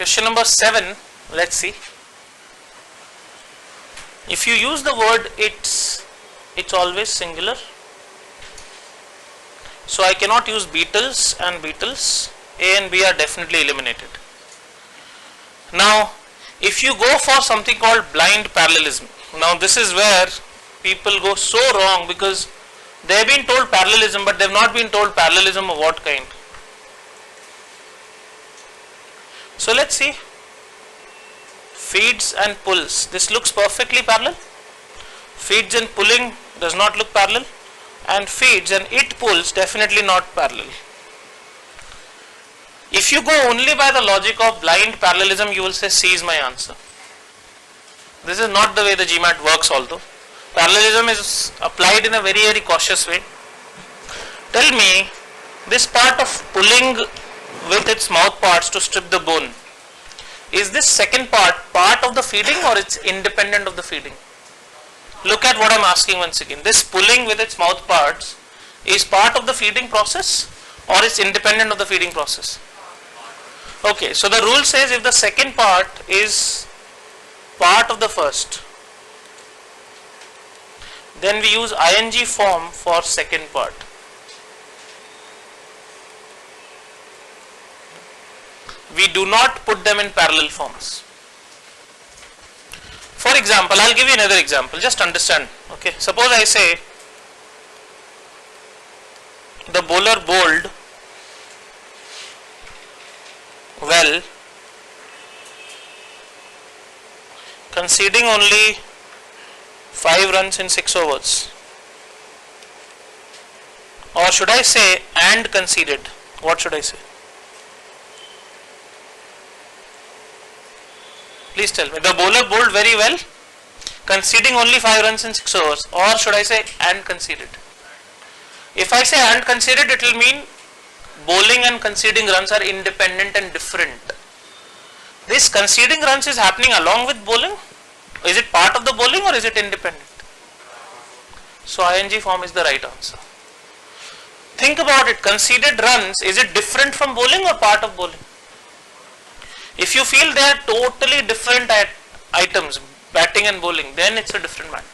Question number 7, let's see. If you use the word it's always singular. So I cannot use beetles and beetles. A and B are definitely eliminated. Now, if you go for something called blind parallelism, now this is where people go so wrong, because they have been told parallelism but they have not been told parallelism of what kind. So let's see. Feeds and pulls. This looks perfectly parallel. Feeds and pulling does not look parallel. And feeds and it pulls definitely not parallel. If you go only by the logic of blind parallelism, you will say C is my answer. This is not the way the GMAT works, although. Parallelism is applied in a very, very cautious way. Tell me, this part of pulling with its mouth parts to strip the bone, is this second part of the feeding, or it's independent of the feeding? Look at what I'm asking once again. This pulling with its mouth parts is part of the feeding process, or it's independent of the feeding process? Okay, so the rule says if the second part is part of the first, then we use ing form for second part. We do not put them in parallel forms. For example, I'll give you another example, just understand. Okay, suppose I say the bowler bowled well, conceding only 5 runs in 6 overs. Or should I say and conceded? What should I say? Please tell me. The bowler bowled very well, conceding only 5 runs in 6 overs. Or should I say and conceded? If I say and conceded, it will mean bowling and conceding runs are independent and different. This conceding runs is happening along with bowling. Is it part of the bowling or is it independent? So ing form is the right answer. Think about it. Conceded runs, is it different from bowling or part of bowling? If you feel they are totally different items, batting and bowling, then it's a different matter.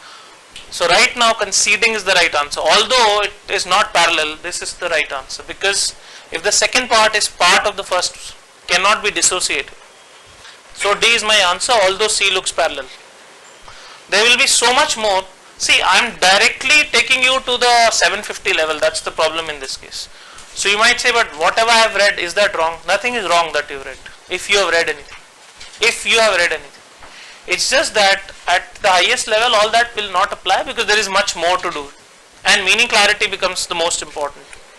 So right now conceding is the right answer. Although it is not parallel, this is the right answer, because if the second part is part of the first, cannot be dissociated. So D is my answer, although C looks parallel. There will be so much more. See, I am directly taking you to the 750 level. That's the problem in this case. So you might say, but whatever I have read, is that wrong? Nothing is wrong that you have read. If you have read anything. If you have read anything. It's just that at the highest level, all that will not apply, because there is much more to do. And meaning clarity becomes the most important.